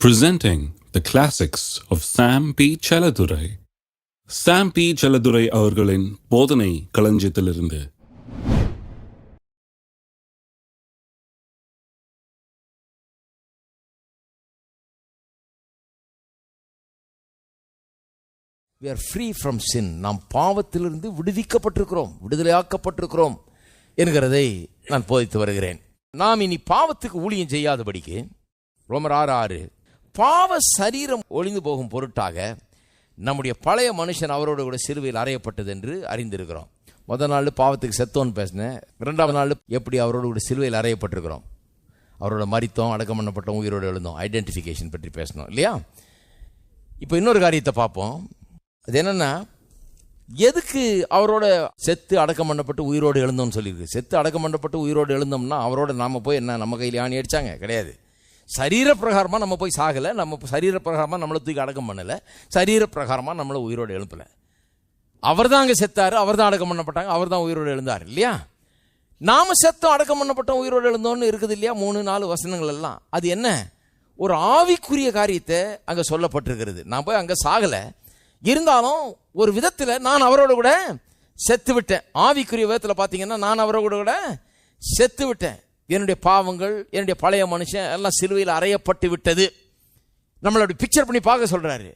Presenting the classics of Sam P. Chaladurai. Sam P. Chaladurai அவர்களின் போதனை களஞ்சியத்திலிருந்து. We are free from sin. நாம் பாவத்திலிருந்து விடுவிக்கப்பட்டிருக்கிறோம், விடுதலையாக்கப்பட்டிருக்கிறோம் என்கிறதை நான் போதித்து வருகிறேன். நாம் இனி பாவத்துக்கு ஊழியம் செய்யாதபடிக்கு ரோமர் 6:6 பாவ சரீரம் ஒளிந்து போகும் பொருட்டாக நம்முடைய பழைய மனுஷன் அவரோடு கூட சிலுவையில் அறையப்பட்டது என்று அறிந்திருக்கிறோம். முதல் நாள் பாவத்துக்கு செத்தோன்னு பேசினேன். 2வது நாள் எப்படி அவரோடு கூட சிலுவையில் அறையப்பட்டிருக்கிறோம், அவரோட மரித்தோம், அடக்கம் பண்ணப்பட்டோம், உயிரோடு எழுந்தோம், ஐடென்டிஃபிகேஷன் பற்றி பேசணும் இல்லையா? இப்போ இன்னொரு காரியத்தை பார்ப்போம். அது என்னன்னா, எதுக்கு அவரோட செத்து அடக்கம் பண்ணப்பட்டு உயிரோடு எழுந்தோம்னு சொல்லியிருக்கு. செத்து அடக்கம் பண்ணப்பட்டு உயிரோடு எழுந்தோம்னா அவரோட நாம் போய் என்ன நம்ம கையில் ஆணி அடித்தாங்க? கிடையாது. சரீரப்பிரகாரமாக நம்ம போய் சாகலை, நம்ம சரீரப்பிரகாரமாக நம்மளை தூக்கி அடக்கம் பண்ணலை, சரீரப்பிரகாரமாக நம்மளை உயிரோடு எழுப்பலை. அவர் தான் அங்கே செத்தார், அவர் தான் அடக்கம் பண்ணப்பட்டாங்க, அவர் தான் உயிரோடு எழுந்தார் இல்லையா? நாம் செத்தோம் அடக்கம் பண்ணப்பட்டோம் உயிரோடு எழுந்தோன்னு இருக்குது இல்லையா? 3-4 வசனங்கள் எல்லாம். அது என்ன? ஒரு ஆவிக்குரிய காரியத்தை அங்கே சொல்லப்பட்டிருக்கிறது. நான் போய் அங்கே சாகலை, இருந்தாலும் ஒரு விதத்தில் நான் அவரோட கூட செத்து விட்டேன். ஆவிக்குரிய விதத்தில் பார்த்தீங்கன்னா நான் அவரோட கூட செத்து விட்டேன். என்னுடைய பாவங்கள், என்னுடைய பழைய மனுஷன் எல்லாம் சிலுவையில் அறையப்பட்டு விட்டது. நம்மளை அப்படி பிக்சர் பண்ணி பார்க்க சொல்கிறாரு.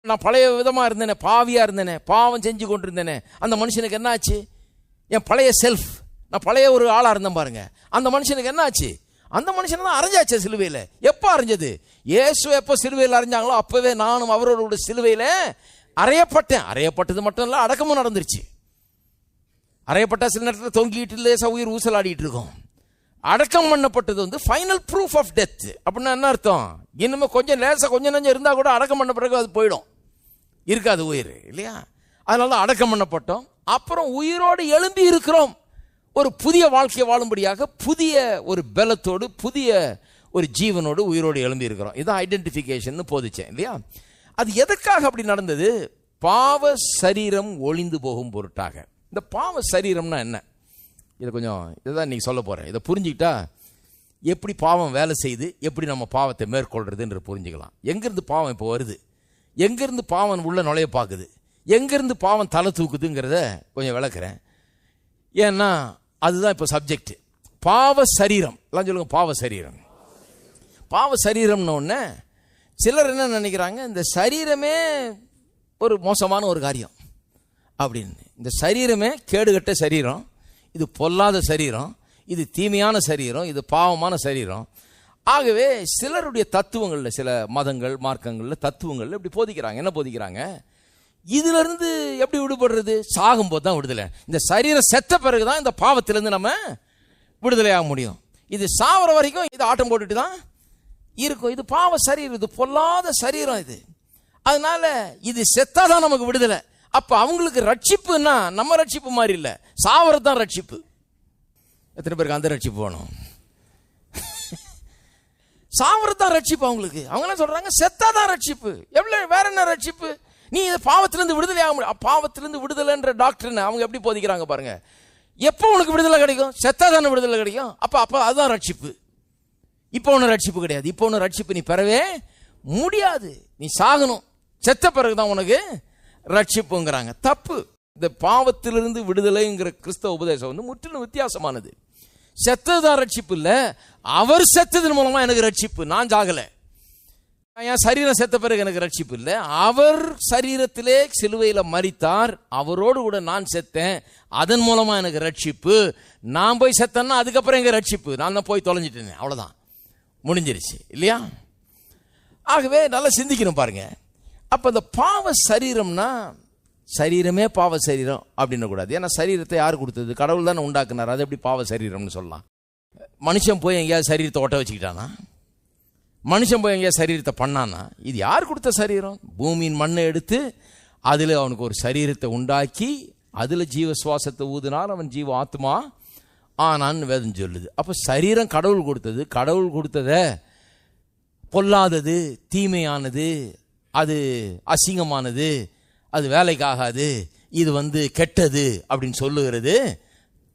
நான் பழைய விதமாக இருந்தேனே, பாவியாக இருந்தேனே, பாவம் செஞ்சு கொண்டு இருந்தேனே, அந்த மனுஷனுக்கு என்ன ஆச்சு? என் பழைய செல்ஃப், நான் பழைய ஒரு ஆளாக இருந்தேன் பாருங்க, அந்த மனுஷனுக்கு என்ன ஆச்சு? அந்த மனுஷனை தான் அரைஞ்சாச்சு சிலுவையில். எப்போ அரைஞ்சது? இயேசு எப்போ சிலுவையில் அரைஞ்சாங்களோ அப்போவே நானும் அவரோட சிலுவையில் அறையப்பட்டேன். அறையப்பட்டது மட்டும் இல்லை, அடக்கமும் நடந்துருச்சு. அறையப்பட்ட சில நேரத்தில் தொங்கிட்டு லேசாக உயிர் ஊசலாடிட்டு இருக்கோம். அடக்கம் பண்ணப்பட்டது வந்து ஃபைனல் ப்ரூஃப் ஆஃப் டெத். அப்படின்னா என்ன அர்த்தம்? இன்னுமே கொஞ்சம் லேசாக கொஞ்சம் நஞ்சம் இருந்தால் கூட அடக்கம் பண்ண பிறகு அது போயிடும், இருக்காது உயிர் இல்லையா? அதனால தான் அடக்கம் பண்ணப்பட்டோம். அப்புறம் உயிரோடு எழும்பி இருக்கிறோம். ஒரு புதிய வாழ்க்கையை வாழும்படியாக புதிய ஒரு பலத்தோடு புதிய ஒரு ஜீவனோடு உயிரோடு எழும்பி இருக்கிறோம். இதான் ஐடென்டிஃபிகேஷன் போதிச்சேன் இல்லையா? அது எதற்காக அப்படி நடந்தது? பாவ சரீரம் ஒளிந்து போகும் பொருட்டாக. இந்த பாவ சரீரம்னா என்ன? இதை இதுதான் இன்னைக்கு சொல்ல போகிறேன். இதை புரிஞ்சுக்கிட்டா எப்படி பாவம் வேலை செய்து எப்படி நம்ம பாவத்தை மேற்கொள்றதுன்ற புரிஞ்சுக்கலாம். எங்கேருந்து பாவம் இப்போ வருது, எங்கேருந்து பாவம் உள்ள நுழைய பார்க்குது, எங்கேருந்து பாவம் தலை தூக்குதுங்கிறத கொஞ்சம் விளக்குறேன். ஏன்னா அதுதான் இப்போ சப்ஜெக்ட். பாவ சரீரம் எல்லாம் சொல்லுங்க. பாவ சரீரம், பாவ சரீரம்னு ஒன்று சிலர் என்ன நினைக்கிறாங்க, இந்த சரீரமே ஒரு மோசமான ஒரு காரியம் அப்படின்னு. இந்த சரீரமே கேடுகட்ட சரீரம், இது பொல்லாத சரீரம், இது தீமையான சரீரம், இது பாவமான சரீரம். ஆகவே சிலருடைய தத்துவங்களில், சில மதங்கள் மார்க்கங்களில் தத்துவங்களில் இப்படி போதிக்கிறாங்க. என்ன போதிக்கிறாங்க? இதிலிருந்து எப்படி விடுபடுறது? சாகும்போது தான் விடுதலை. இந்த சரீரம் செத்த பிறகு தான் இந்த பாவத்திலேருந்து நம்ம விடுதலையாக முடியும். இது சாவர வரைக்கும் இது ஆட்டம் போட்டுட்டு தான் இருக்கும். இது பாவ சரீரம், இது பொல்லாத சரீரம் இது. அதனால இது செத்தாதான் நமக்கு விடுதலை. அப்ப அவங்களுக்கு ரட்சிப்புன்னா நம்ம ரட்சிப்பு மாதிரி இல்லை, சாவறது தான் ரட்சிப்பு. எத்தனை பேருக்கு அந்த ரட்சிப்பு வேணும்? சாவறது தான் ரட்சிப்பு அவங்களுக்கு. அவங்க என்ன சொல்றாங்க? செத்தாதான் ரட்சிப்பு. எவ்வளவு வேற என்ன ரட்சிப்பு? நீ இதை பாவத்திலிருந்து விடுதலை ஆக முடியும். பாவத்திலிருந்து விடுதலைன்ற டாக்டர் அவங்க எப்படி போதிக்கிறாங்க பாருங்க. எப்போ உனக்கு விடுதலை கிடைக்கும்? செத்தாதான விடுதலை கிடைக்கும். அப்ப அதுதான் ரட்சிப்பு. இப்போ ஒன்று ரட்சிப்பு கிடையாது. இப்போ ஒன்று ரட்சிப்பு நீ பெறவே முடியாது. நீ சாகணும், செத்த பிறகுதான் உனக்கு ரட்சிப்புங்கிறாங்க. தப்பு. இந்த பாவத்திலிருந்து விடுதலைங்கிற கிறிஸ்தவ உபதேசம் வந்து முற்றிலும் வித்தியாசமானது. செத்ததுதான் ரட்சிப்பு இல்லை, அவர் செத்ததன் மூலமா எனக்கு ரட்சிப்பு. நான் சாகலை, என் சரீரம் செத்த பிறகு எனக்கு ரட்சிப்பு இல்லை. அவர் சரீரத்திலே சிலுவையில் மரித்தார், அவரோடு கூட நான் செத்தேன், அதன் மூலமா எனக்கு ரட்சிப்பு. நான் போய் செத்தேன்னா அதுக்கப்புறம் எங்க ரட்சிப்பு? நான் தான் போய் தொலைஞ்சிட்டேன், அவ்வளோதான், முடிஞ்சிருச்சு இல்லையா? ஆகவே நல்லா சிந்திக்கணும் பாருங்க. அப்போ இந்த பாவ சரீரம்னா சரீரமே பாவ சரீரம் அப்படின்னு கூடாது. ஏன்னா சரீரத்தை யார் கொடுத்தது? கடவுள் தானே உண்டாக்குனார். அது எப்படி பாவ சரீரம்னு சொல்லலாம்? மனுஷன் போய் எங்கேயாவது சரீரத்தை ஒட்ட வச்சுக்கிட்டானா? மனுஷன் போய் எங்கேயாவது சரீரத்தை பண்ணானா? இது யார் கொடுத்த சரீரம்? பூமியின் மண்ணை எடுத்து அதில் அவனுக்கு ஒரு சரீரத்தை உண்டாக்கி அதில் ஜீவ சுவாசத்தை ஊதினால் அவன் ஜீவ ஆத்மா ஆனான்னு வேதம் சொல்லுது. அப்போ சரீரம் கடவுள் கொடுத்தது. கடவுள் கொடுத்ததை பொல்லாதது, தீமையானது, அது அசிங்கமானது, அது வேலைக்காகாது, இது கெட்டது அப்படின்னு சொல்லுகிறது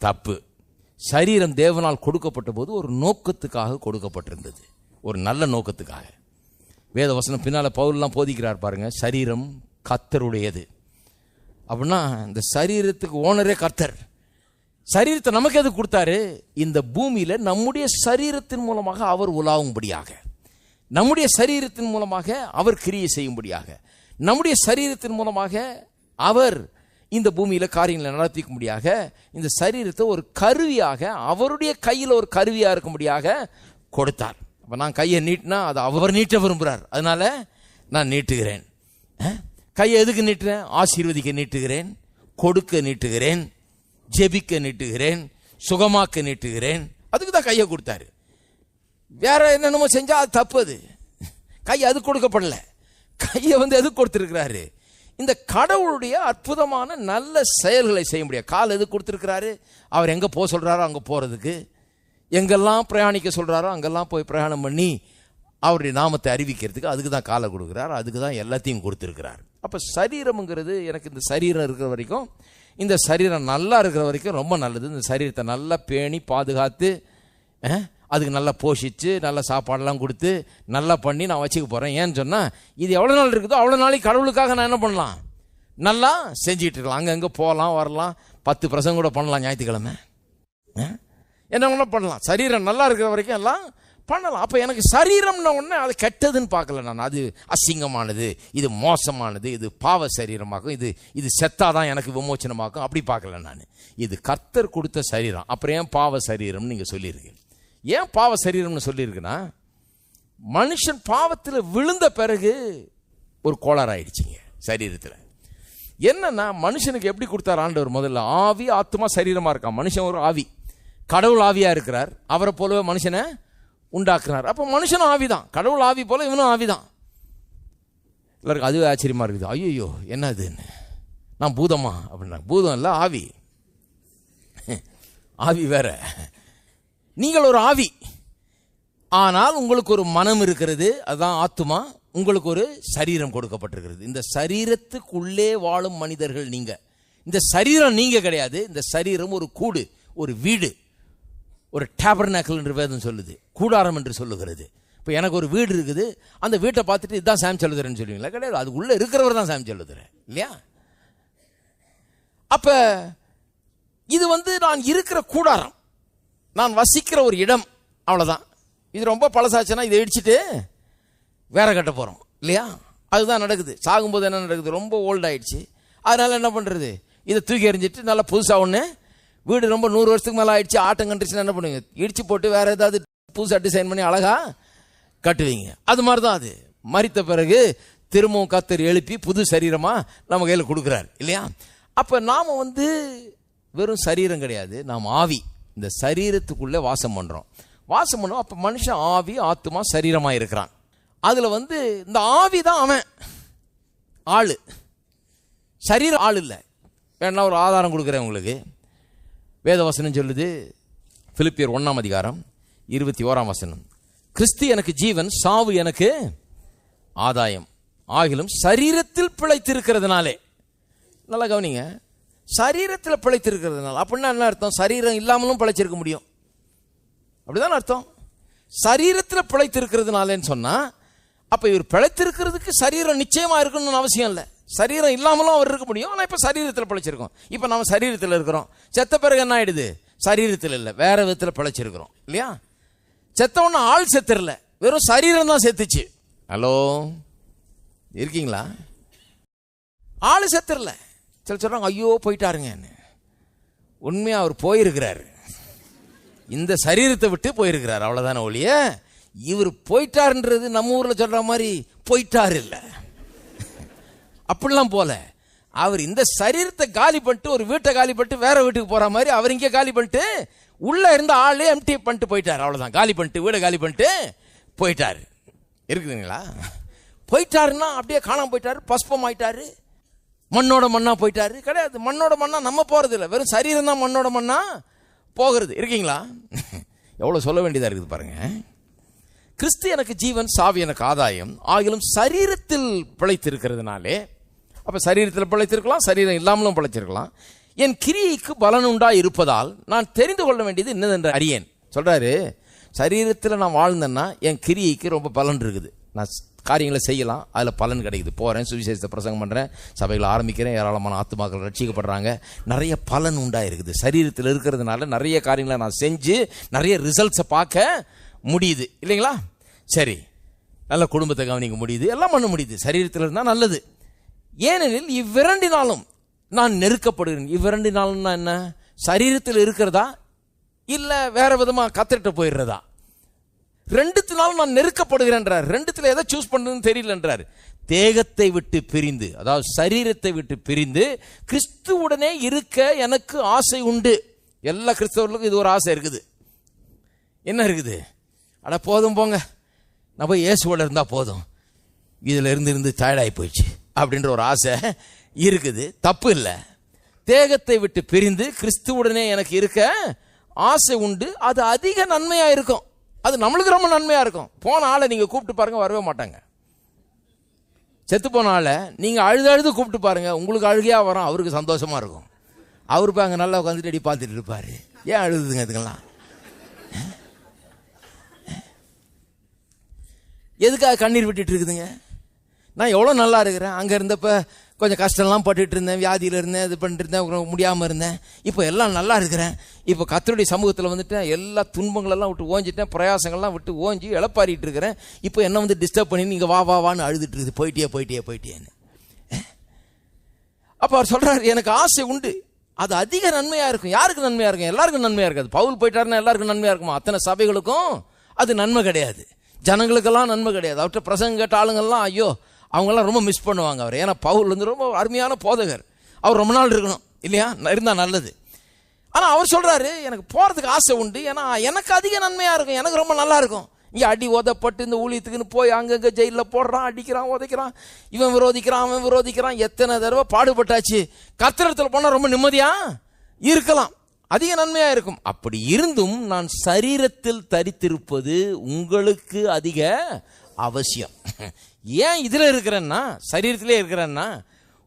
தப்பு. சரீரம் தேவனால் கொடுக்கப்பட்ட போது ஒரு நோக்கத்துக்காக கொடுக்கப்பட்டிருந்தது, ஒரு நல்ல நோக்கத்துக்காக. வேத வசனம் பின்னால் பவுல்லாம் போதிக்கிறார் பாருங்க, சரீரம் கர்த்தருடையது அப்படின்னா இந்த சரீரத்துக்கு ஓனரே கர்த்தர். சரீரத்தை நமக்கு எது கொடுத்தாரு? இந்த பூமியில நம்முடைய சரீரத்தின் மூலமாக அவர் உலாவும்படியாக, நம்முடைய சரீரத்தின் மூலமாக அவர் கிரியை செய்யும்படியாக, நம்முடைய சரீரத்தின் மூலமாக அவர் இந்த பூமியில காரியங்களை நடத்திக்கும்படியாக இந்த சரீரத்தை ஒரு கருவியாக, அவருடைய கையில் ஒரு கருவியா இருக்கும்படியாக கொடுத்தார். அப்ப நான் கையை நீட்டினா அது அவர் நீட்ட விரும்புகிறார், அதனால நான் நீட்டுகிறேன். கையை எதுக்கு நீட்டுறேன்? ஆசீர்வதிக்க நீட்டுகிறேன், கொடுக்க நீட்டுகிறேன், ஜெபிக்க நீட்டுகிறேன், சுகமாக்க நீட்டுகிறேன். அதுக்கு தான் கையை கொடுத்தாரு. வேற என்னென்னமோ செஞ்சா அது தப்பு. அது கை அது கொடுக்கப்படல. கையை எதுக்கு கொடுத்திருக்கிறாரு? இந்த கடவுளுடைய அற்புதமான நல்ல செயல்களை செய்ய முடியாது. கால் எதுக்கு கொடுத்திருக்கிறாரு? அவர் எங்க போக சொல்றாரோ அங்க போறதுக்கு, எங்கெல்லாம் பிரயாணிக்க சொல்றாரோ அங்கெல்லாம் போய் பிரயாணம் பண்ணி அவருடைய நாமத்தை அறிவிக்கிறதுக்கு. அதுக்கு தான் காலை கொடுக்குறார், அதுக்கு தான் எல்லாத்தையும் கொடுத்திருக்கிறார். அப்ப சரீரம்ங்கிறது, எனக்கு இந்த சரீரம் இருக்கிற வரைக்கும், இந்த சரீரம் நல்லா இருக்கிற வரைக்கும் ரொம்ப நல்லது. இந்த சரீரத்தை நல்லா பேணி பாதுகாத்து அதுக்கு நல்லா போஷிச்சு நல்ல சாப்பாடெல்லாம் கொடுத்து நல்லா பண்ணி நான் வச்சுக்க போகிறேன். ஏன்னு சொன்னால் இது எவ்வளோ நாள் இருக்குதோ அவ்வளோ நாளைக்கு கடவுளுக்காக நான் என்ன பண்ணலாம்? நல்லா செஞ்சுக்கிட்டு இருக்கலாம். அங்கங்கே போகலாம் வரலாம், 10 பிரசங்கம் கூட பண்ணலாம் ஞாயிற்றுக்கிழமை. என்ன ஒன்றா பண்ணலாம். சரீரம் நல்லா இருக்கிற வரைக்கும் எல்லாம் பண்ணலாம். அப்போ எனக்கு சரீரம்னா ஒன்று அது கெட்டதுன்னு பார்க்கல நான். அது அசிங்கமானது, இது மோசமானது, இது பாவ சரீரமாகும், இது செத்தாதான் எனக்கு விமோச்சனமாக்கும், அப்படி பார்க்கல நான். இது கர்த்தர் கொடுத்த சரீரம். அப்புறம் ஏன் பாவ சரீரம்னு நீங்கள் சொல்லியிருக்கு? ஏன் பாவ சரீரம்னு சொல்லியிருக்குன்னா, மனுஷன் பாவத்தில் விழுந்த பிறகு ஒரு கோளாறு ஆயிடுச்சுங்க சரீரத்தில். என்னன்னா, மனுஷனுக்கு எப்படி கொடுத்தார் ஆண்டவர்? முதல்ல ஆவி ஆத்மா சரீரமா இருக்கான். மனுஷன் ஒரு ஆவி, கடவுள் ஆவியா இருக்கிறார். அவரை போலவே மனுஷனை உண்டாக்குறார். அப்போ மனுஷனும் ஆவிதான், கடவுள் ஆவி போல இவனும் ஆவிதான். எல்லாருக்கும் அதுவே ஆச்சரியமா இருக்குது. ஐயோ என்ன அதுன்னு, நான் பூதமா அப்படின்னா? பூதம் இல்லை, ஆவி. ஆவி வேற. நீங்கள் ஒரு ஆவி, ஆனால் உங்களுக்கு ஒரு மனம் இருக்கிறது, அதுதான் ஆத்துமா. உங்களுக்கு ஒரு சரீரம் கொடுக்கப்பட்டிருக்கிறது. இந்த சரீரத்துக்குள்ளே வாழும் மனிதர்கள் நீங்க. இந்த சரீரம் நீங்க கிடையாது. இந்த சரீரம் ஒரு கூடு, ஒரு வீடு, ஒரு டேபர்நாக்கிள் என்று வேதம் சொல்லுது, கூடாரம் என்று சொல்லுகிறது. இப்போ எனக்கு ஒரு வீடு இருக்குது, அந்த வீட்டை பார்த்துட்டு இதுதான் சாம் செல்லுதுறேன்னு சொல்லுவீங்களா? கிடையாது. அது உள்ள இருக்கிறவர் தான் சாம் செல்லுதுறேன் இல்லையா? அப்ப இது நான் இருக்கிற கூடாரம், நான் வசிக்கிற ஒரு இடம், அவ்வளோதான். இது ரொம்ப பழசாச்சுன்னா இதை இடிச்சுட்டு வேற கட்ட போகிறோம் இல்லையா? அதுதான் நடக்குது. சாகும்போது என்ன நடக்குது? ரொம்ப ஓல்ட் ஆயிடுச்சு. அதனால என்ன பண்ணுறது? இதை தூக்கி எறிஞ்சிட்டு நல்லா புதுசாக ஒன்று, வீடு ரொம்ப 100 வருஷத்துக்கு மேலே ஆயிடுச்சு, ஆட்டம் கண்டுச்சுன்னா என்ன பண்ணுவீங்க? இடிச்சு போட்டு வேற ஏதாவது புதுசாக டிசைன் பண்ணி அழகா கட்டுவீங்க. அது மாதிரி தான் அது. மரித்த பிறகு திரும்பவும் கர்த்தர் எழுப்பி புது சரீரமாக நம்ம கையில் கொடுக்குறாரு இல்லையா? அப்போ நாம் வெறும் சரீரம் கிடையாது, நாம் ஆவி. இந்த சரீரத்துக்குள்ளே வாசம் பண்ணுறோம். அப்போ மனுஷன் ஆவி ஆத்துமா சரீரமாக இருக்கிறான். அதில் இந்த ஆவி தான் அவன் ஆள், சரீரம் ஆள் இல்லை. வேணா ஒரு ஆதாரம் கொடுக்குறேன் உங்களுக்கு. வேதவசனம் சொல்லுது, பிலிப்பியர் 1ஆம் அதிகாரம் 21ஆம் வசனம், கிறிஸ்து எனக்கு ஜீவன், சாவு எனக்கு ஆதாயம், ஆகிலும் சரீரத்தில் பிழைத்திருக்கிறதுனாலே. நல்லா கவனிங்க, சரீரத்தில் பிழைத்திருக்கிறதுனால. அப்படின்னா என்ன அர்த்தம்? சரீரம் இல்லாமலும் பிழைச்சிருக்க முடியும், அப்படிதான் அர்த்தம். சரீரத்தில் பிழைத்திருக்கிறதுனாலேன்னு சொன்னா, அப்ப இவர் பிழைத்திருக்கிறதுக்கு சரீரம் நிச்சயமா இருக்கணும்னு அவசியம் இல்லை. சரீரம் இல்லாமலும் அவர் இருக்க முடியும். ஆனால் இப்போ சரீரத்தில் பிழைச்சிருக்கோம். இப்போ நம்ம சரீரத்தில் இருக்கிறோம். செத்த பிறகு என்ன ஆயிடுது? சரீரத்தில் இல்லை, வேற விதத்தில் பிழைச்சிருக்கிறோம் இல்லையா? செத்தவொன்னு ஆள் செத்துறல, வெறும் சரீரம் தான் செத்துச்சு. ஹலோ, இருக்கீங்களா? ஆள் செத்துறல. சில சொல்றாங்க ஐயோ போயிட்டாருங்க. உண்மையா அவர் போயிருக்கிறாரு, இந்த சரீரத்தை விட்டு போயிருக்கிறார், அவ்வளவுதானே ஒழிய இவர் போயிட்டாருன்றது நம்ம ஊர்ல சொல்ற மாதிரி போயிட்டாரு இல்லை. அப்படிலாம் போல அவர் இந்த சரீரத்தை காலி பண்ணிட்டு, ஒரு வீட்டை காலி பண்ணிட்டு வேற வீட்டுக்கு போற மாதிரி அவர் இங்கே காலி பண்ணிட்டு உள்ள இருந்த ஆளே எம்டி பண்ணிட்டு போயிட்டார். அவ்வளவுதான், காலி பண்ணிட்டு வீடை காலி பண்ணிட்டு போயிட்டாரு. இருக்குதுங்களா? போயிட்டாருன்னா அப்படியே காணாம போயிட்டாரு, பஸ்பம் ஆயிட்டாரு, மண்ணோட மண்ணா போயிட்டாரு. கிடையாது, மண்ணோட மண்ணா நம்ம போறது இல்லை, வெறும் சரீரம் தான் மண்ணோட மண்ணா போகிறது. இருக்கீங்களா? எவ்வளவு சொல்ல வேண்டியதா இருக்குது பாருங்க. கிறிஸ்து எனக்கு ஜீவன், சாவி எனக்கு ஆதாயம், ஆகிலும் சரீரத்தில் பிழைத்திருக்கிறதுனாலே. அப்ப சரீரத்தில் பிழைத்திருக்கலாம், சரீரம் இல்லாமலும் பிழைச்சிருக்கலாம். என் கிரியைக்கு பலன் உண்டா இருப்பதால் நான் தெரிந்து கொள்ள வேண்டியது என்னதென்று அறியேன். சொல்றாரு, சரீரத்தில் நான் வாழ்ந்தேன்னா என் கிரியைக்கு ரொம்ப பலன் இருக்குது. நான் காரியங்களை செய்யலாம், அதில் பலன் கிடைக்குது. போகிறேன், சுவிசேஷத்தை பிரசங்கம் பண்ணுறேன், சபைகளை ஆரம்பிக்கிறேன், ஏராளமான ஆத்துமாக்கள் ரட்சிக்கப்படுறாங்க, நிறைய பலன் உண்டாயிருக்குது. சரீரத்தில் இருக்கிறதுனால நிறைய காரியங்களை நான் செஞ்சு நிறைய ரிசல்ட்ஸை பார்க்க முடியுது இல்லைங்களா? சரி, நல்ல குடும்பத்தை கவனிக்க முடியுது, எல்லாம் பண்ண முடியுது, சரீரத்தில் இருந்தால் நல்லது. ஏனெனில் இவ்விரண்டினாலும் நான் நெருக்கப்படுகிறேன். இவ்விரண்டினாலும்னா என்ன? சரீரத்தில் இருக்கிறதா இல்லை வேற விதமாக கத்திரிட்ட போயிடுறதா? ரெண்டுத்தினாலும் நான் நெருக்கப்படுகிறேன்றார். ரெண்டுத்துல எதை சூஸ் பண்ணுறதுன்னு தெரியலன்றார். தேகத்தை விட்டு பிரிந்து, அதாவது சரீரத்தை விட்டு பிரிந்து கிறிஸ்துவுடனே இருக்க எனக்கு ஆசை உண்டு. எல்லா கிறிஸ்தவர்களுக்கும் இது ஒரு ஆசை இருக்குது. என்ன இருக்குது? அட போதும் போங்க, நான் போய் இயேசுவோட இருந்தா போதும், இதுல இருந்து டயர்டாகி போயிடுச்சு அப்படின்ற ஒரு ஆசை இருக்குது. தப்பு இல்லை. தேகத்தை விட்டு பிரிந்து கிறிஸ்துவுடனே எனக்கு இருக்க ஆசை உண்டு. அது அதிக நன்மையா இருக்கும். அது நம்மளுக்கு ரொம்ப நன்மையா இருக்கும். போன ஆளை நீங்க கூப்பிட்டு பாருங்க, வரவே மாட்டாங்க. செத்து போன ஆளை நீங்க அழுது கூப்பிட்டு பாருங்க, உங்களுக்கு அழுகையா வரும், அவருக்கு சந்தோஷமா இருக்கும். அவரு போய் அங்க நல்லா உட்காந்துட்டு அடி பார்த்துட்டு இருப்பாரு. ஏன் அழுதுங்க இதுக்கெல்லாம்? எதுக்காக கண்ணீர் விட்டுட்டு இருக்குதுங்க? நான் எவ்வளோ நல்லா இருக்கிறேன், அங்கே இருந்தப்ப கொஞ்சம் கஷ்டம்லாம் பட்டுட்டு இருந்தேன், வியாதியில் இருந்தேன், இது பண்ணிட்டு இருந்தேன், முடியாமல் இருந்தேன், இப்போ எல்லாம் நல்லா இருக்கிறேன். இப்போ கர்த்தருடைய சமூகத்தில் வந்துட்டேன், எல்லா துன்பங்களெல்லாம் விட்டு ஓஞ்சிட்டேன், பிரயாசங்கள்லாம் விட்டு ஓஞ்சி இழப்பாரிட்டு இருக்கிறேன். இப்போ என்ன வந்து டிஸ்டர்ப் பண்ணி நீங்கள் வான்னு அழுதுட்டு இருக்குது, போயிட்டேன்னு. அப்போ அவர் சொல்கிறார், எனக்கு ஆசை உண்டு, அது அதிக நன்மையாக இருக்கும். யாருக்கு நன்மையாக இருக்கும்? எல்லாருக்கும் நன்மையாக இருக்காது. பவுல் போயிட்டாருன்னா எல்லாருக்கும் நன்மையாக இருக்குமா? அத்தனை சபைகளுக்கும் அது நன்மை கிடையாது. ஜனங்களுக்கெல்லாம் நன்மை கிடையாது. அவர்கிட்ட பிரசங்க கேட்ட ஆளுங்கள்லாம் ஐயோ அவங்கெல்லாம் ரொம்ப மிஸ் பண்ணுவாங்க அவர். ஏன்னா பவுல் வந்து ரொம்ப அருமையான போதகர், அவர் ரொம்ப நாள் இருக்கணும் இல்லையா, இருந்தால் நல்லது. ஆனால் அவர் சொல்கிறாரு, எனக்கு போகிறதுக்கு ஆசை உண்டு, ஏன்னா எனக்கு அதிக நன்மையாக இருக்கும், எனக்கு ரொம்ப நல்லா இருக்கும். இங்கே அடி உதப்பட்டு இந்த ஊழியத்துக்குன்னு போய் அங்கங்கே ஜெயிலில் போடுறான், அடிக்கிறான், உதைக்கிறான், இவன் விரோதிக்கிறான், அவன் விரோதிக்கிறான், எத்தனை தடவை பாடுபட்டாச்சு. கர்த்தரிடத்தில் போனால் ரொம்ப நிம்மதியாக இருக்கலாம், அதிக நன்மையாக இருக்கும். அப்படி இருந்தும் நான் சரீரத்தில் தரித்திருப்பது உங்களுக்கு அதிக அவசியம். ஏன் இதில் இருக்கிறேன்னா, சரீரத்திலே இருக்கிறேன்னா,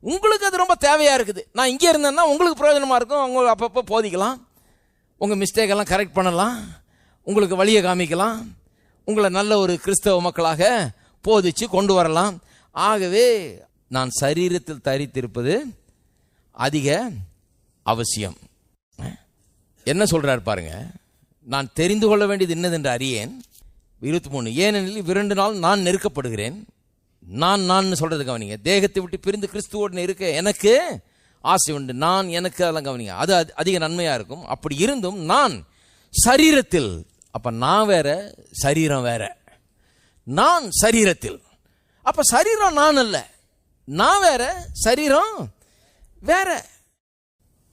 உங்களுக்கு அது ரொம்ப தேவையாக இருக்குது. நான் இங்கே இருந்தேன்னா உங்களுக்கு பிரயோஜனமாக இருக்கும். உங்களுக்கு அப்பப்போ போதிக்கலாம், உங்கள் மிஸ்டேக்கெல்லாம் கரெக்ட் பண்ணலாம், உங்களுக்கு வழியை காமிக்கலாம், உங்களை நல்ல ஒரு கிறிஸ்தவ மக்களாக போதிச்சு கொண்டு வரலாம். ஆகவே நான் சரீரத்தில் தரித்திருப்பது அதிக அவசியம். என்ன சொல்றார் பாருங்க, நான் தெரிந்து கொள்ள வேண்டியது என்னதென்று அறியேன். 23, ஏனெனில் இவ்விரண்டு நாள் நான் நெருக்கப்படுகிறேன். நான் சொல்றது கவனிங்க. தேகத்தை விட்டு பிரிந்து கிறிஸ்துவோடு இருக்க எனக்கு ஆசை உண்டு. நான் எனக்கு அதெல்லாம் கவனிங்க, அது அதிக நன்மையா இருக்கும். அப்படி இருந்தும் நான் சரீரத்தில், அப்ப நான் வேற சரீரம் வேற. நான் சரீரத்தில், அப்ப சரீரம் நான் அல்ல, நான் வேற சரீரம் வேற.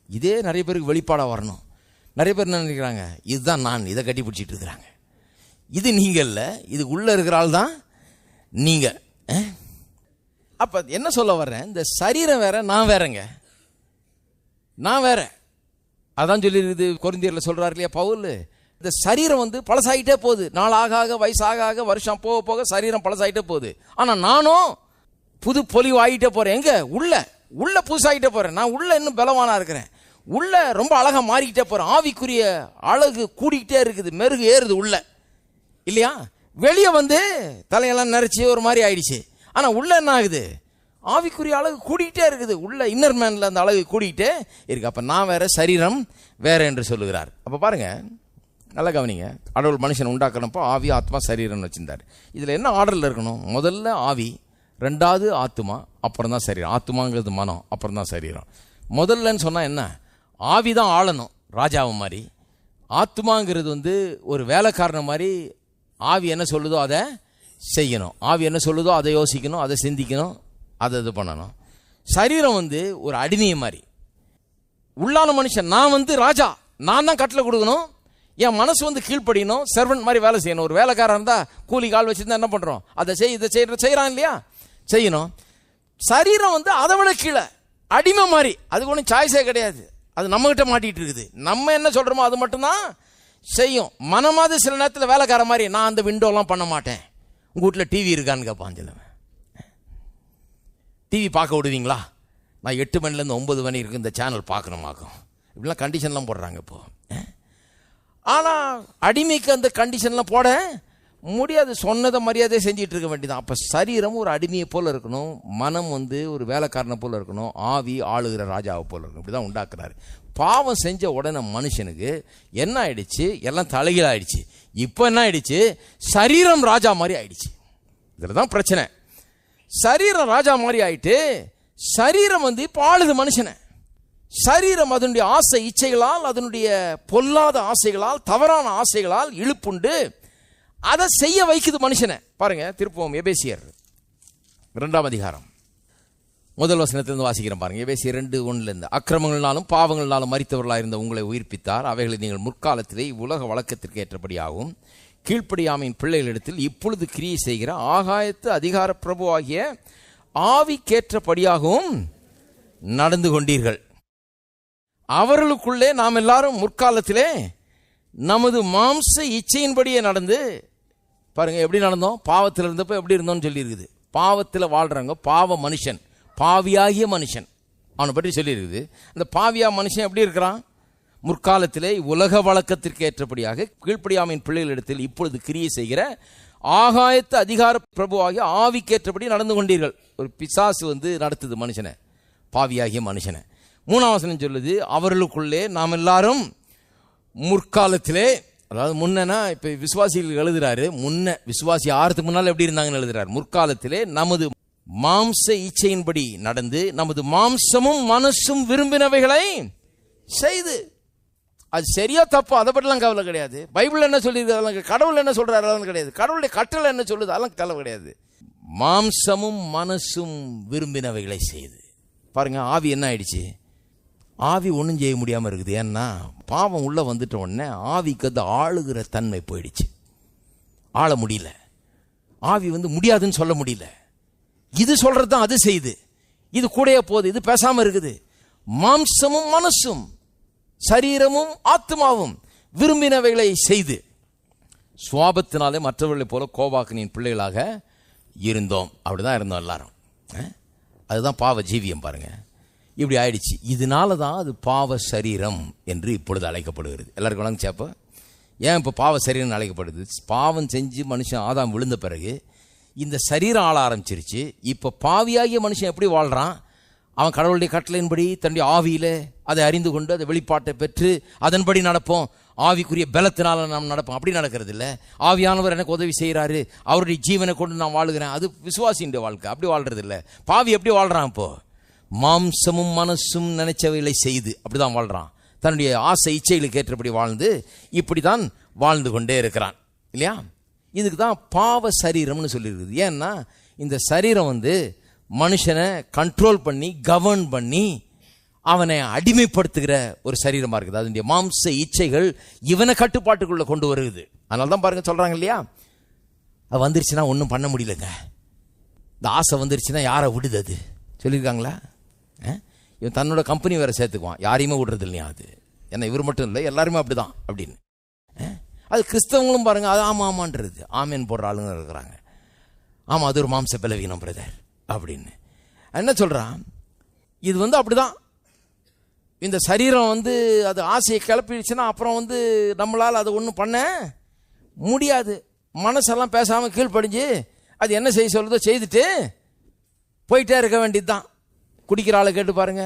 இதே நிறைய பேருக்கு வெளிப்பாடா வரணும். நிறைய பேர் என்ன நினைக்கிறாங்க, இதுதான் நான், இதை கட்டி பிடிச்சிட்டு இருக்கிறாங்க. இது நீங்க இல்ல, இது உள்ள இருக்கிற ஆள் தான் நீங்க. அப்ப என்ன சொல்ல வர்றேன், இந்த சரீரம் வேற நான் வேறங்க, நான் வேற. அதான் சொல்லி இருக்குது கொரிந்தியர்ல சொல்றாரு இல்லையா பவுல், இந்த சரீரம் வந்து பழசாயிட்டே போகுது, நாள் ஆக வயசாக வருஷம் போக போக சரீரம் பழசாயிட்டே போகுது. ஆனா நானும் புது பொலிவு ஆகிட்டே போறேன். எங்க? உள்ள புதுசாகிட்டே போறேன். நான் உள்ள இன்னும் பலவானா இருக்கிறேன், உள்ள ரொம்ப அழகா மாறிக்கிட்டே போறேன். ஆவிக்குரிய அழகு கூடிக்கிட்டே இருக்குது, மெருகு ஏறுது உள்ள இல்லையா. வெளியே வந்து தலையெல்லாம் நிறைச்சி ஒரு மாதிரி ஆயிடுச்சு. ஆனா உள்ள என்ன ஆகுது? ஆவிக்குரிய அழகு கூடிக்கிட்டே இருக்குது, உள்ள இன்னர் மேன்ல அந்த அழகு கூடிக்கிட்டே இருக்கு. அப்ப நான் வேற சரீரம் வேற என்று சொல்லுகிறார். அப்ப பாருங்க, நல்லா கவனிங்க. கடவுள் மனுஷன் உண்டாக்குறப்போ ஆவி ஆத்மா சரீரம்னு வச்சிருந்தார். இதுல என்ன ஆர்டர்ல இருக்கணும்? முதல்ல ஆவி, ரெண்டாவது ஆத்மா, அப்புறம் தான் சரீரம். ஆத்மாங்கிறது மனம், அப்புறம் தான் சரீரம். முதல்லன்னு சொன்னா என்ன? ஆவி தான் ஆளணும் ராஜாவை மாதிரி, ஆத்மாங்கிறது வந்து ஒரு வேலைக்காரனை மாதிரி. ஆவி என்ன சொல்லுதோ அதை செய்யணும், ஆவி என்ன சொல்லுதோ அதை யோசிக்கணும், அதை சிந்திக்கணும், அதை இது பண்ணணும். சரீரம் வந்து ஒரு அடிமையை மாதிரி. உள்ளான மனுஷன் நான் வந்து ராஜா, நான் தான் கட்டளை கொடுக்கணும், என் மனசு வந்து கீழ்ப்படியணும், சர்வன்ட் மாதிரி வேலை செய்யணும். ஒரு வேலைக்காரன் இருந்தா கூலி கால் வச்சிருந்தா என்ன பண்றோம்? அதை இதை செய்யறான் இல்லையா, செய்யணும். சரீரம் வந்து அதை விட கீழே அடிமை மாதிரி, அதுக்கு ஒன்றும் சாய்ஸே கிடையாது, அது நம்ம கிட்ட மாட்டிட்டு இருக்குது. நம்ம என்ன சொல்றோமோ அது மட்டும்தான் செய்யும். மனமாவது சில நேரத்தில் வேலைக்கார மாதிரி, நான் அந்த விண்டோலாம் பண்ண மாட்டேன். உங்க வீட்டில் டிவி இருக்கான்னு கேட்பான். டிவி பார்க்க விடுவீங்களா? நான் 8 மணிலேருந்து 9 மணி இருக்கு இந்த சேனல் பார்க்கணுமாக்கும், இப்படிலாம் கண்டிஷன்லாம் போடுறாங்க இப்போ. ஆனால் அடிமைக்கு அந்த கண்டிஷன்லாம் போட முடியாது. சொன்னதை மரியாதை செஞ்சிட்டு இருக்க வேண்டியதான். அப்போ சரீரம் ஒரு அடிமையை போல் இருக்கணும், மனம் ஒரு வேலைக்காரனை போல் இருக்கணும், ஆவி ஆளுகிற ராஜாவை போல் இருக்கணும். இப்படி தான் உண்டாக்குறாரு. பாவம் செஞ்ச உடனே மனுஷனுக்கு என்ன ஆயிடுச்சு? எல்லாம் தலைகீழ ஆயிடுச்சு. இப்போ என்ன ஆயிடுச்சு? சரீரம் ராஜா மாதிரி ஆயிடுச்சு. இதில் தான் பிரச்சனை. சரீரம் ராஜா மாதிரி ஆயிட்டு சரீரம் இப்போ ஆளுது மனுஷனை. சரீரம் அதனுடைய ஆசை இச்சைகளால், அதனுடைய பொல்லாத ஆசைகளால், தவறான ஆசைகளால் இழுப்புண்டு அதை செய்ய வைக்குது மனுஷனை. பாருங்க, திருப்பவும் எபேசியர் 2ஆம் அதிகாரம் 1 வசனத்திலிருந்து வாசிக்கிறேன் பாருங்க. எபேசியர் 2:1 அக்கிரமங்களாலும் பாவங்களாலும் மரித்தவர்களாக இருந்த உங்களை உயிர்ப்பித்தார். அவைகளை நீங்கள் முற்காலத்திலே உலக வழக்கத்திற்கு ஏற்றபடியாகவும் கீழ்ப்படியாமையின் பிள்ளைகளிடத்தில் இப்பொழுது கிரியை செய்கிற ஆகாயத்து அதிகார பிரபு ஆகிய ஆவிக்கேற்றபடியாகவும் நடந்து கொண்டீர்கள். அவர்களுக்குள்ளே நாம் எல்லாரும் முற்காலத்திலே நமது மாம்ச இச்சையின்படியே நடந்து, பாருங்க எப்படி நடந்தோம்? பாவத்தில் இருந்தப்போ எப்படி இருந்தோம்னு சொல்லியிருக்குது. பாவத்தில் வாழ்றாங்க பாவ மனுஷன், பாவியாகிய மனுஷன், அவனை பற்றி சொல்லியிருக்குது. அந்த பாவியா மனுஷன் எப்படி இருக்கிறான்? முற்காலத்திலே உலக வழக்கத்திற்கு ஏற்றபடியாக கீழ்ப்படியாமையின் பிள்ளைகளிடத்தில் இப்பொழுது கிரியை செய்கிற ஆகாயத்து அதிகார பிரபு ஆகிய ஆவிக்கேற்றபடி நடந்து கொண்டீர்கள். ஒரு பிசாசு நடத்துது மனுஷனை, பாவியாகிய மனுஷனை. 3ஆம் வசனம் சொல்லுது, அவர்களுக்குள்ளே நாம் எல்லாரும் முற்காலத்திலே, அதாவது முன்னா இப்ப விசுவாசிகள் எழுதுறாரு, முன்ன விசுவாசி ஆறதுக்கு முன்னால் எப்படி இருந்தாங்கன்னு எழுதுறாரு. முற்காலத்திலே நமது மாம்ச இச்சையின்படி நடந்து நமது மாம்சமும் மனசும் விரும்பினவைகளை செய்து. அது சரியா தப்பா அதை பற்றிலாம் கவலை கிடையாது. பைபிள் என்ன சொல்லியிருக்கு அதெல்லாம், கடவுள் என்ன சொல்றாரு அதெல்லாம் கிடையாது. கடவுளுடைய கட்டளை என்ன சொல்லுது அதெல்லாம் கவலை கிடையாது. மாம்சமும் மனசும் விரும்பினவைகளை செய்து. பாருங்க, ஆவி என்ன ஆயிடுச்சு? ஆவி ஒன்றும் செய்ய முடியாமல் இருக்குது. ஏன்னா பாவம் உள்ள வந்துட்ட உடனே ஆவிக்கு அது ஆளுகிற தன்மை போயிடுச்சு. ஆள முடியல. ஆவி முடியாதுன்னு சொல்ல முடியல. இது சொல்றது தான் அது செய்யுது. இது கூடயே போகுது, இது பேசாம இருக்குது. மாம்சமும் மனசும் சரீரமும் ஆத்மாவும் விரும்பினவைகளை செய்து சுவாபத்தினாலே மற்றவர்களை போல கோபாக்கினின் பிள்ளைகளாக இருந்தோம். அப்படிதான் இருந்தோம் எல்லாரும். அதுதான் பாவ ஜீவியம். பாருங்க, இப்படி ஆயிடுச்சு. இதனால தான் அது பாவ சரீரம் என்று இப்பொழுது அழைக்கப்படுகிறது. எல்லாருக்கும் வழங்க சேப்ப ஏன் இப்போ பாவ சரீரம் அழைக்கப்படுது? பாவம் செஞ்சு மனுஷன் ஆதாம் விழுந்த பிறகு இந்த சரீரம் ஆள ஆரம்பிச்சிருச்சு. இப்போ பாவியாகிய மனுஷன் எப்படி வாழ்றான்? அவன் கடவுளுடைய கட்டளையின்படி தன்னுடைய ஆவியில அதை அறிந்து கொண்டு அதை வெளிப்பாட்டை பெற்று அதன்படி நடப்போம். ஆவிக்குரிய பலத்தினால நாம் நடப்போம். அப்படி நடக்கிறது இல்லை. ஆவியானவர் எனக்கு உதவி செய்கிறாரு, அவருடைய ஜீவனை கொண்டு நான் வாழுகிறேன், அது விசுவாசியின் வாழ்க்கை. அப்படி வாழ்றது இல்லை. பாவி எப்படி வாழ்றான்? இப்போ மாம்சமும் மனசும் நினைச்சவைகளை செய்து அப்படிதான் வாழ்றான். தன்னுடைய ஆசை இச்சைகளுக்கு ஏற்றபடி வாழ்ந்து இப்படிதான் வாழ்ந்து கொண்டே இருக்கிறான் இல்லையா? இதுக்கு தான் பாவ சரீரம்னு சொல்லியிருக்குது. ஏன்னா இந்த சரீரம் மனுஷனை கண்ட்ரோல் பண்ணி கவர்ன் பண்ணி அவனை அடிமைப்படுத்துகிற ஒரு சரீரமா இருக்குது. அதனுடைய மாம்ச இச்சைகள் இவனை கட்டுப்பாட்டுக்குள்ள கொண்டு வருது. அதனால தான் பாருங்க சொல்றாங்க இல்லையா, அது வந்துருச்சுன்னா ஒன்றும் பண்ண முடியலங்க. இந்த ஆசை வந்துருச்சுன்னா யாரை விடுது? அது சொல்லியிருக்காங்களா? இவன் தன்னோட கம்பெனி வேற சேர்த்துக்குவான், யாரையுமே விடுறது இல்லையா? அது ஏன்னா இவர் மட்டும் இல்லை, எல்லாருமே அப்படிதான் அப்படின்னு. அது கிறிஸ்தவங்களும் பாருங்க, அது ஆமா ஆமான்றது ஆமேன் போடுற ஆளுங்க இருக்கிறாங்க. ஆமா, அது ஒரு மாம்ச பலவீனம் பிரதர் அப்படின்னு என்ன சொல்றான். இது அப்படிதான். இந்த சரீரம் அது ஆசையை கிளப்பிடுச்சுன்னா அப்புறம் நம்மளால் அதை ஒன்றும் பண்ண முடியாது. மனசெல்லாம் பேசாமல் கீழ்ப்படிஞ்சு அது என்ன செய்ய சொல்லுதோ செய்துட்டு போயிட்டே இருக்க வேண்டியது தான். குடிக்கிற ஆளை கேட்டு பாருங்க,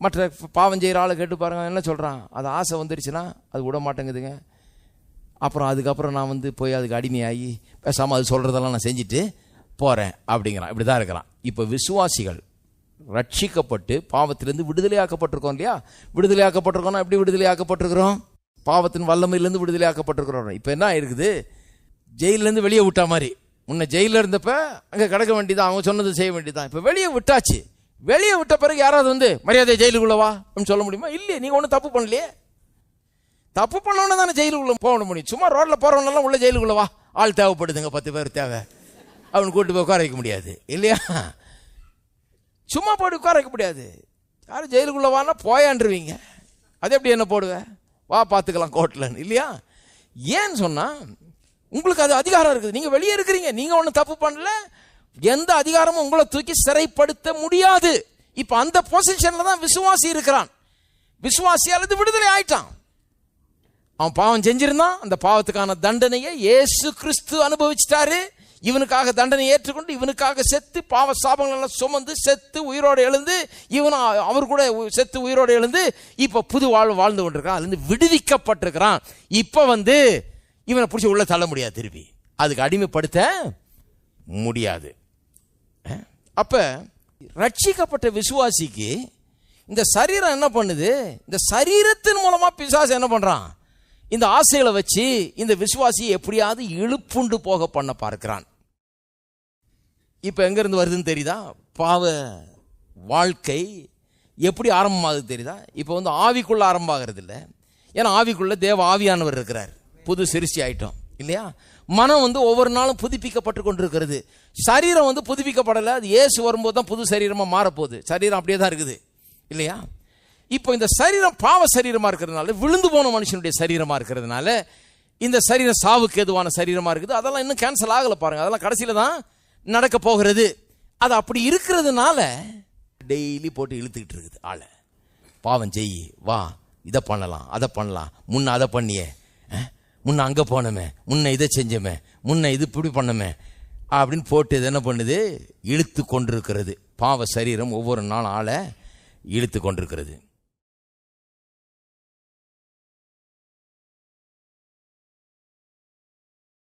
மற்ற பாவம் செய்கிற ஆளை கேட்டு பாருங்க, என்ன சொல்கிறான்? அது ஆசை வந்துருச்சுன்னா அது விட மாட்டேங்குதுங்க. அப்புறம் அதுக்கப்புறம் நான் போய் அதுக்கு அடிமையாகி பேசாமல் அது சொல்கிறதெல்லாம் நான் செஞ்சுட்டு போகிறேன் அப்படிங்கிறான். இப்படி தான் இருக்கிறான். இப்போ விசுவாசிகள் ரட்சிக்கப்பட்டு பாவத்திலிருந்து விடுதலையாக்கப்பட்டிருக்கோம் இல்லையா? விடுதலையாக்கப்பட்டிருக்கோம்னா எப்படி விடுதலையாக்கப்பட்டிருக்கிறோம்? பாவத்தின் வல்லமையிலிருந்து விடுதலையாக்கப்பட்டிருக்கிறோம். இப்போ என்ன இருக்குது? ஜெயிலேருந்து வெளியே விட்டா மாதிரி. முன்ன ஜெயிலில் இருந்தப்ப அங்கே கிடக்க வேண்டியதான், அவங்க சொன்னது செய்ய வேண்டியதான். இப்போ வெளியே விட்டாச்சு. வெளியே விட்ட பிறகு யாராவது மரியாதை ஜெயிலுக்குள்ளவா அப்படின்னு சொல்ல முடியுமா? இல்லையே. நீங்கள் ஒன்றும் தப்பு பண்ணலையே. தப்பு பண்ணவன தானே ஜெயிலுக்குள்ள போக முடியும். சும்மா ரோட்ல போறவனெல்லாம் உள்ள ஜெயிலுக்குள்ளவா, ஆள் தேவைப்படுதுங்க, 10 பேர் தேவை, அவனு கூட்டு போய் உட்கார வைக்க முடியாது இல்லையா? சும்மா போட்டு உட்கார வைக்க முடியாது. யாரும் ஜெயிலுக்குள்ள வானா போயான்றுவீங்க. அது எப்படி என்ன போடுவேன், வா பார்த்துக்கலாம் கோர்ட்ல இல்லையா? ஏன்னு சொன்னா உங்களுக்கு அது அதிகாரம் இருக்குது. நீங்க வெளியே இருக்கிறீங்க, நீங்க ஒன்றும் தப்பு பண்ணல, எந்த அதிகாரமும் உங்களை தூக்கி சிறைப்படுத்த முடியாது. இப்ப அந்த பொசிஷன்ல தான் விசுவாசி இருக்கிறான். விசுவாசி அல்லது விடுதலை ஆயிட்டான். அவன் பாவம் செஞ்சிருந்தான், அந்த பாவத்துக்கான தண்டனையை இயேசு கிறிஸ்து அனுபவிச்சிட்டாரு. இவனுக்காக தண்டனை ஏற்றுக்கொண்டு இவனுக்காக செத்து பாவ சாபங்கள் எல்லாம் சுமந்து செத்து உயிரோடு எழுந்து இவனும் அவர் கூட செத்து உயிரோடு எழுந்து இப்ப புது வாழ்வு வாழ்ந்து கொண்டிருக்கான். அதுல இருந்து விடுவிக்கப்பட்டிருக்கிறான். இப்ப இவனை பிடிச்சி உள்ள தள்ள முடியாது, திருப்பி அதுக்கு அடிமைப்படுத்த முடியாது. அப்ப ரட்சிக்கப்பட்ட விசுவாசிக்கு இந்த சரீரம் என்ன பண்ணுது? இந்த சரீரத்தின் மூலமா பிசாசு என்ன பண்றான்? இந்த ஆசைகளை வச்சு இந்த விசுவாசியை எப்படியாவது இழுப்புண்டு போக பண்ண பார்க்கிறான். இப்ப எங்க இருந்து வருதுன்னு தெரியுதா? பாவ வாழ்க்கை எப்படி ஆரம்பமாகுது தெரியுதா? இப்ப ஆவிக்குள்ள ஆரம்பமாகிறது இல்லை. ஏன்னா ஆவிக்குள்ள தேவ ஆவியானவர் இருக்கிறார். புது சிருஷ்டி ஆயிட்டோம் இல்லையா? மனம் ஒவ்வொரு நாளும் புதுப்பிக்கப்பட்டு கொண்டிருக்கிறது. சரீரம் புதுப்பிக்கப்படலை. அது இயேசு வரும்போது தான் புது சரீரமா மாறப்போகுது. சரீரம் அப்படியே தான் இருக்குது இல்லையா? இப்போ இந்த சரீரம் பாவ சரீரமா இருக்கிறதுனால, விழுந்து போன மனுஷனுடைய சரீரமா இருக்கிறதுனால, இந்த சரீரம் சாவுக்கு எதுவான சரீரமா இருக்குது. அதெல்லாம் இன்னும் கேன்சல் ஆகல பாருங்க. அதெல்லாம் கடைசியில தான் நடக்க போகிறது. அது அப்படி இருக்கிறதுனால டெய்லி போட்டு இழுத்துக்கிட்டு இருக்குது ஆளை. பாவம் செய், வா, இதை பண்ணலாம் அதை பண்ணலாம், முன்ன அதை பண்ணியே, முன்ன அங்கே போனமே, முன்ன இதை செஞ்சமே, முன்ன இது இப்படி பண்ணமே அப்படின்னு போட்டு இது என்ன பண்ணுது? இழுத்து கொண்டிருக்கிறது. பாவ சரீரம் ஒவ்வொரு நாள் ஆளை இழுத்து கொண்டிருக்கிறது.